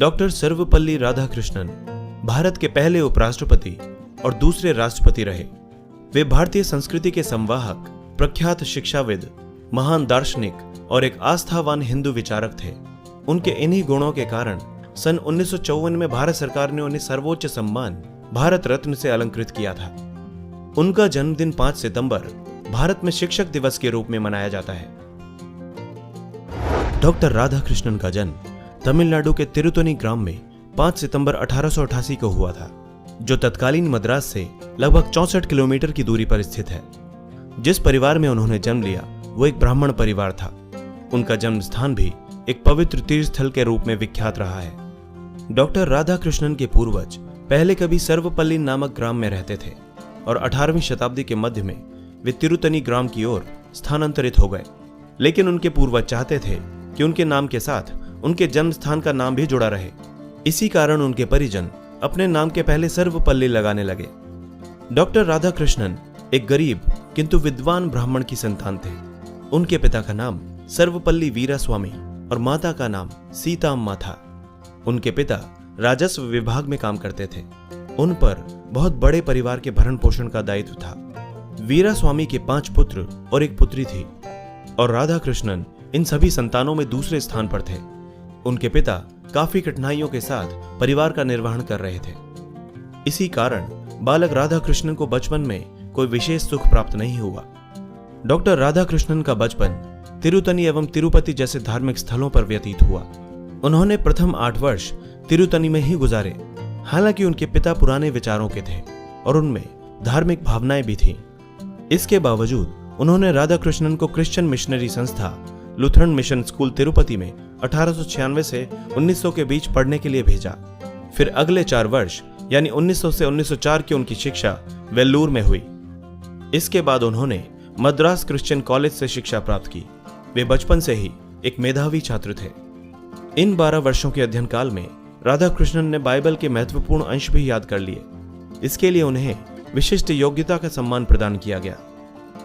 Doctor Sarvepalli Radhakrishnan Bharat के पहले उपराष्ट्रपति और दूसरे राष्ट्रपति रहे। वे भारतीय संस्कृति के संवाहक, प्रख्यात शिक्षाविद, महान दार्शनिक और एक आस्थावान हिंदू विचारक थे। उनके इन्हीं गुणों के कारण सन 1954 में भारत सरकार ने उन्हें सर्वोच्च सम्मान भारत रत्न से अलंकृत किया था। उनका जन्मदिन 5 सितंबर भारत में शिक्षक दिवस के रूप में मनाया जाता है। डॉक्टर राधाकृष्णन का जन्म तमिलनाडु के तिरुतनी ग्राम में 5 सितंबर 1888 को हुआ था, जो तत्कालीन मद्रास से लगभग 64 किलोमीटर की दूरी पर स्थित है। जिस परिवार में उन्होंने जन्म लिया वो एक ब्राह्मण परिवार था। उनका जन्म स्थान भी एक पवित्र तीर्थ स्थल के रूप में विख्यात रहा है। डॉक्टर राधाकृष्णन के पूर्वज पहले कभी सर्वपल्ली नामक ग्राम में रहते थे और 18वीं शताब्दी के मध्य में वे तिरुतनी ग्राम की ओर स्थानांतरित हो गए। लेकिन उनके पूर्वज चाहते थे कि उनके नाम के साथ उनके जन्म स्थान का नाम भी जुड़ा रहे। इसी कारण उनके परिजन अपने नाम के पहले सर्वपल्ली लगाने लगे। डॉक्टर राधाकृष्णन एक गरीब किंतु विद्वान ब्राह्मण की संतान थे। उनके पिता का नाम सर्वपल्ली वीरास्वामी और माता का नाम सीताम्मा था। उनके पिता राजस्व विभाग में काम करते थे। उन पर बहुत बड़े परिवार के भरण पोषण का दायित्व था। वीरास्वामी के 5 पुत्र और एक पुत्री थी और राधाकृष्णन इन सभी संतानों में दूसरे स्थान पर थे। उनके पिता काफी कठिनाइयों के साथ परिवार का निर्वहन कर रहे थे। इसी कारण बालक राधाकृष्णन को बचपन में कोई विशेष सुख प्राप्त नहीं हुआ। डॉक्टर राधाकृष्णन का बचपन तिरुतनी एवं तिरुपति जैसे धार्मिक स्थलों पर व्यतीत हुआ। उन्होंने प्रथम 8 वर्ष तिरुतनी में ही गुजारे। हालांकि उनके पिता पुराने विचारों के थे और उनमें धार्मिक भावनाएं भी थीं। इसके बावजूद उन्होंने राधाकृष्णन को क्रिश्चियन मिशनरी संस्था लुथरन मिशन स्कूल तिरुपति में 1896 से 1900 के बीच पढ़ने के लिए भेजा। फिर अगले 4 वर्ष यानी 1900 से 1904 की उनकी शिक्षा वेल्लूर में हुई। इसके बाद उन्होंने मद्रास क्रिश्चियन कॉलेज से शिक्षा प्राप्त की। वे बचपन से ही एक मेधावी छात्र थे। इन 12 वर्षों के अध्ययन काल में राधाकृष्णन ने बाइबल के महत्वपूर्ण अंश भी याद कर लिए। इसके लिए उन्हें विशिष्ट योग्यता का सम्मान प्रदान किया गया।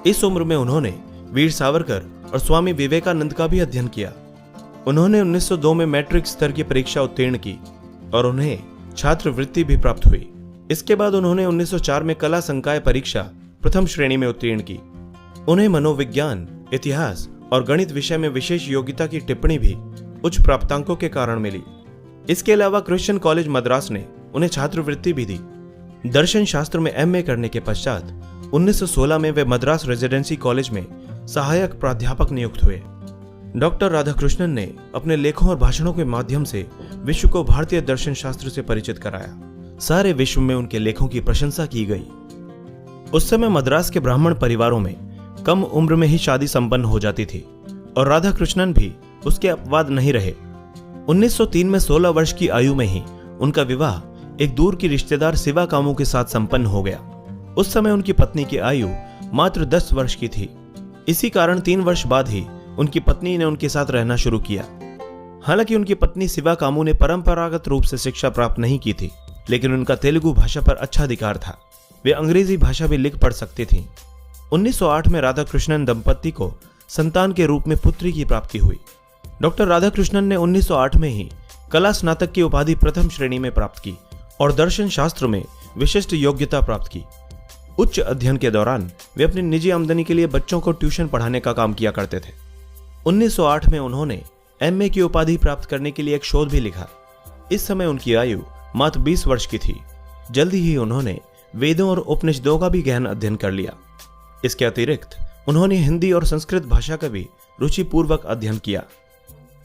इस उम्र में उन्होंने वीर सावरकर और स्वामी विवेकानंद का भी अध्ययन किया। उन्होंने 1902 में मैट्रिक स्तर की परीक्षा उत्तीर्ण की और उन्हें छात्रवृत्ति भी प्राप्त हुई। इसके बाद उन्होंने 1904 में कला संकाय परीक्षा प्रथम श्रेणी में उत्तीर्ण की। उन्हें मनोविज्ञान, इतिहास और गणित विषय में विशेष योग्यता की टिप्पणी भी उच्च प्राप्तांकों के कारण मिली। इसके अलावा क्रिश्चियन कॉलेज मद्रास ने उन्हें छात्रवृत्ति भी दी। दर्शन शास्त्र में एमए करने के पश्चात 1916 में वे मद्रास रेजिडेंसी कॉलेज में सहायक प्राध्यापक नियुक्त हुए। डॉक्टर राधाकृष्णन ने अपने लेखों और भाषणों के माध्यम से विश्व को भारतीय दर्शन शास्त्र से परिचित कराया। सारे विश्व में उनके लेखों की प्रशंसा की गई। उस समय मद्रास के ब्राह्मण परिवारों में कम उम्र में ही शादी संपन्न हो जाती थी और राधाकृष्णन भी उसके अपवाद नहीं रहे। 1903 में 16 वर्ष की आयु में ही उनका विवाह एक दूर की रिश्तेदार शिवा कामू के साथ संपन्न हो गया। उस समय उनकी पत्नी की आयु मात्र 10 वर्ष की थी। इसी कारण 3 वर्ष बाद ही उनकी पत्नी ने उनके साथ रहना शुरू किया। हालांकि उनकी पत्नी शिवा कामू ने परंपरागत रूप से शिक्षा प्राप्त नहीं की थी, लेकिन उनका तेलुगु भाषा पर अच्छा अधिकार था। वे अंग्रेजी भाषा भी लिख पढ़ सकती थीं। 1908 में राधाकृष्णन दंपत्ति को संतान के रूप में पुत्री की प्राप्ति हुई। डॉक्टर राधाकृष्णन ने 1908 में ही कला स्नातक की उपाधि प्रथम श्रेणी में प्राप्त की और दर्शन शास्त्र में विशिष्ट योग्यता प्राप्त की। उच्च अध्ययन के दौरान वे अपनी निजी आमदनी के लिए बच्चों को ट्यूशन पढ़ाने का काम किया करते थे। 1908 में उन्होंने एमए की उपाधि प्राप्त करने के लिए एक शोध भी लिखा। इस समय उनकी आयु मात्र 20 वर्ष की थी। जल्दी ही उन्होंने वेदों और उपनिषदों का भी गहन अध्ययन कर लिया। इसके अतिरिक्त उन्होंने हिंदी और संस्कृत भाषा का भी रुचिपूर्वक अध्ययन किया।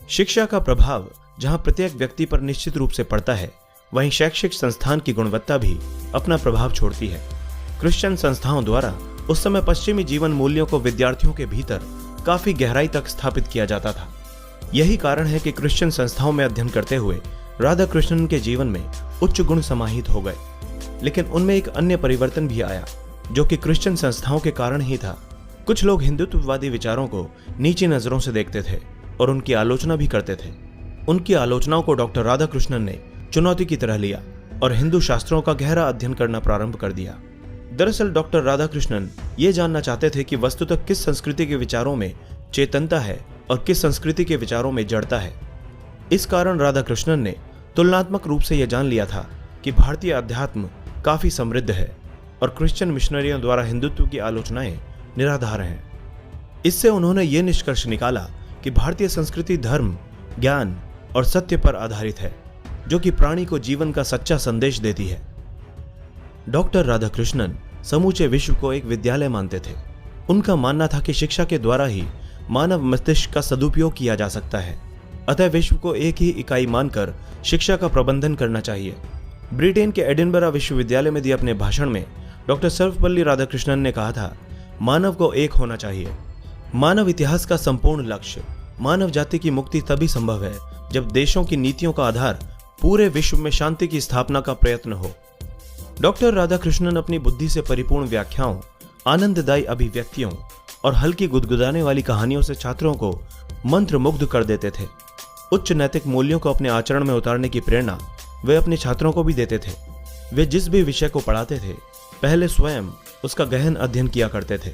शिक्षा का प्रभाव जहां प्रत्येक व्यक्ति पर निश्चित रूप से पड़ता है, वहीं शैक्षिक संस्थान की गुणवत्ता भी अपना प्रभाव छोड़ती है। क्रिश्चियन संस्थाओं द्वारा उस समय पश्चिमी जीवन मूल्यों को विद्यार्थियों के भीतर काफी गहराई तक स्थापित किया जाता था। यही कारण है कि क्रिश्चियन संस्थाओं में अध्ययन करते हुए राधाकृष्णन के जीवन में उच्च गुण समाहित हो गए। लेकिन उनमें एक अन्य परिवर्तन भी आया, जो कि क्रिश्चियन संस्थाओं के कारण ही था। कुछ लोग हिंदुत्ववादी विचारों को नीची नजरों से देखते थे और उनकी आलोचना भी करते थे। उनकी आलोचनाओं को डॉक्टर राधाकृष्णन ने चुनौती की तरह लिया और हिंदू शास्त्रों का गहरा अध्ययन करना प्रारंभ कर दिया। दरअसल डॉक्टर राधाकृष्णन ये जानना चाहते थे कि वस्तुतः किस संस्कृति के विचारों में चेतनता है और किस संस्कृति के विचारों में जड़ता है। इस कारण राधाकृष्णन ने तुलनात्मक रूप से यह जान लिया था कि भारतीय अध्यात्म काफी समृद्ध है और क्रिश्चियन मिशनरियों द्वारा हिंदुत्व की आलोचनाएं निराधार हैं। इससे उन्होंने ये निष्कर्ष निकाला कि भारतीय संस्कृति धर्म, ज्ञान और सत्य पर आधारित है, जो कि प्राणी को जीवन का सच्चा संदेश देती है। डॉक्टर राधाकृष्णन समूचे विश्व को एक विद्यालय मानते थे। उनका मानना था कि शिक्षा के द्वारा ही मानव मस्तिष्क का सदुपयोग किया जा सकता है, अतः विश्व को एक ही इकाई मानकर शिक्षा का प्रबंधन करना चाहिए। ब्रिटेन के एडिनबरा विश्वविद्यालय में दिए अपने भाषण में डॉक्टर सर्वपल्ली राधाकृष्णन ने कहा था, मानव को एक होना चाहिए। मानव इतिहास का संपूर्ण लक्ष्य मानव जाति की मुक्ति तभी संभव है जब देशों की नीतियों का आधार पूरे विश्व में शांति की स्थापना का प्रयत्न हो। डॉक्टर राधाकृष्णन अपनी बुद्धि से परिपूर्ण व्याख्याओं, आनंददायी अभिव्यक्तियों और हल्की गुदगुदाने वाली कहानियों से छात्रों को मंत्रमुग्ध कर देते थे। उच्च नैतिक मूल्यों को अपने आचरण में उतारने की प्रेरणा वे अपने छात्रों को भी देते थे। वे जिस भी विषय को पढ़ाते थे, पहले स्वयं उसका गहन अध्ययन किया करते थे।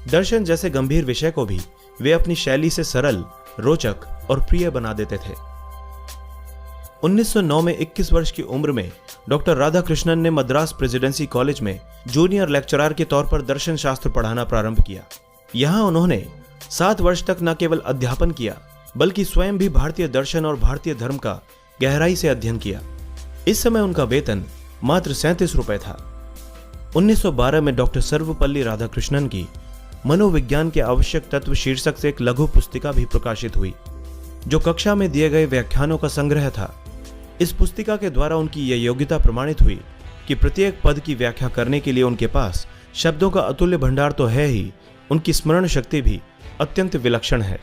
दर्शन जैसे गंभीर विषय को भी वे अपनी शैली से सरल, रोचक और प्रिय बना देते थे। 1909 में 21 वर्ष की उम्र में डॉक्टर राधाकृष्णन ने मद्रास प्रेसिडेंसी कॉलेज में जूनियर लेक्चरर के तौर पर दर्शन शास्त्र पढ़ाना प्रारंभ किया। यहां उन्होंने 7 वर्ष तक न केवल अध्यापन किया, बल्कि स्वयं भी भारतीय दर्शन और भारतीय धर्म का गहराई से अध्ययन किया। इस समय उनका वेतन मात्र 37 रुपए था। 1912 में डॉक्टर सर्वपल्ली राधाकृष्णन की मनोविज्ञान के आवश्यक तत्व शीर्षक से एक लघु पुस्तिका भी प्रकाशित हुई, जो कक्षा में दिए गए व्याख्यानों का संग्रह था। इस पुस्तिका के द्वारा उनकी यह योग्यता प्रमाणित हुई कि प्रत्येक पद की व्याख्या करने के लिए उनके पास शब्दों का अतुल्य भंडार तो है ही, उनकी स्मरण शक्ति भी अत्यंत विलक्षण है।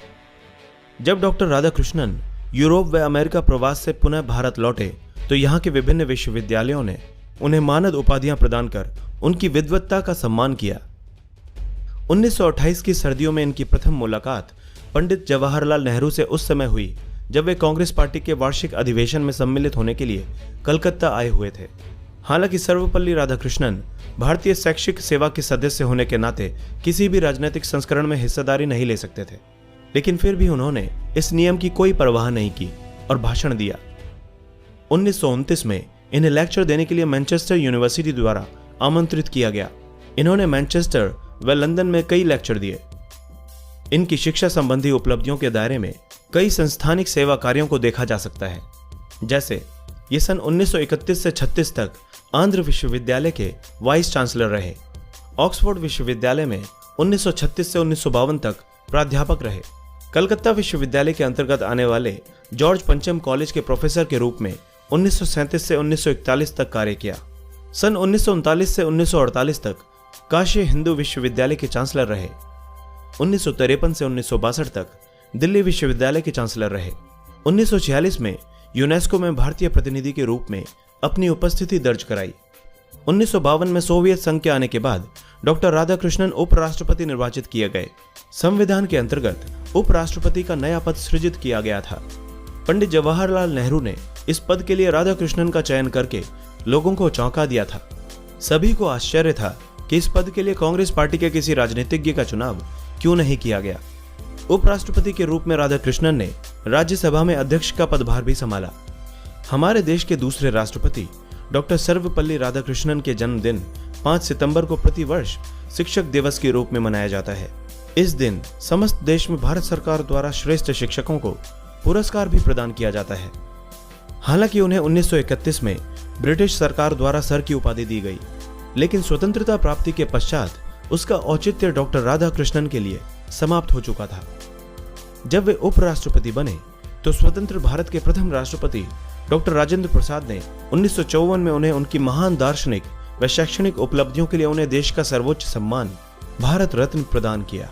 जब डॉक्टर राधाकृष्णन यूरोप व अमेरिका प्रवास से पुनः भारत लौटे तो यहाँ के विभिन्न विश्वविद्यालयों ने उन्हें मानद उपाधियां प्रदान कर उनकी विद्वत्ता का सम्मान किया। 1928 की सर्दियों में इनकी प्रथम मुलाकात पंडित जवाहरलाल नेहरू से उस समय हुई जब वे कांग्रेस पार्टी के वार्षिक अधिवेशन में सम्मिलित होने के लिए कलकत्ता आए हुए थे। हालांकि सर्वपल्ली राधाकृष्णन भारतीय शैक्षिक सेवा के सदस्य होने के नाते किसी भी राजनीतिक संस्करण में हिस्सेदारी नहीं ले सकते थे, लेकिन फिर भी उन्होंने इस नियम की कोई परवाह नहीं की और भाषण दिया। 1929 में इन्हें लेक्चर देने के लिए मैनचेस्टर यूनिवर्सिटी द्वारा आमंत्रित किया गया। इन्होंने मैनचेस्टर व लंदन में कई लेक्चर दिए। इनकी शिक्षा संबंधी उपलब्धियों के दायरे में कई संस्थानिक सेवा कार्यों को देखा जा सकता है। जैसे ये सन 1931 से 36 तक आंध्र विश्वविद्यालय के वाइस चांसलर रहे। ऑक्सफोर्ड विश्वविद्यालय में 1936 से 1952 तक प्राध्यापक रहे। कलकत्ता विश्वविद्यालय के अंतर्गत आने वाले जॉर्ज पंचम कॉलेज के प्रोफेसर के रूप में 1937 से 1941 तक कार्य किया। सन 1939 से 1948 तक काशी हिंदू विश्वविद्यालय के चांसलर रहे। 1953 से 1962 तक दिल्ली विश्वविद्यालय के चांसलर रहे। 1946 में यूनेस्को में भारतीय प्रतिनिधि के रूप में अपनी उपस्थिति दर्ज कराई। 1952 में सोवियत संघ के आने के बाद डॉक्टर राधाकृष्णन उपराष्ट्रपति निर्वाचित किए गए। संविधान के अंतर्गत उपराष्ट्रपति का नया पद सृजित किया गया था। पंडित जवाहरलाल नेहरू ने इस पद के लिए राधाकृष्णन का चयन करके लोगों को चौंका दिया था। सभी को आश्चर्य था कि इस पद के लिए कांग्रेस पार्टी के किसी राजनीतिज्ञ का चुनाव क्यों नहीं किया गया। उपराष्ट्रपति के रूप में राधाकृष्णन ने राज्यसभा में अध्यक्ष का पदभार भी संभाला। हमारे देश के दूसरे राष्ट्रपति डॉक्टर सर्वपल्ली राधाकृष्णन के जन्मदिन 5 सितंबर को प्रतिवर्ष शिक्षक दिवस के रूप में मनाया जाता है। इस दिन समस्त देश में भारत सरकार द्वारा श्रेष्ठ शिक्षकों को पुरस्कार भी प्रदान किया जाता है। हालांकि उन्हें 1931 में ब्रिटिश सरकार द्वारा सर की उपाधि दी गई, लेकिन स्वतंत्रता प्राप्ति के पश्चात उसका औचित्य डॉक्टर राधाकृष्णन के लिए समाप्त हो चुका था। जब वे उपराष्ट्रपति बने तो स्वतंत्र भारत के प्रथम राष्ट्रपति डॉक्टर राजेंद्र प्रसाद ने 1954 में उन्हें उनकी महान दार्शनिक व शैक्षणिक उपलब्धियों के लिए उन्हें देश का सर्वोच्च सम्मान भारत रत्न प्रदान किया।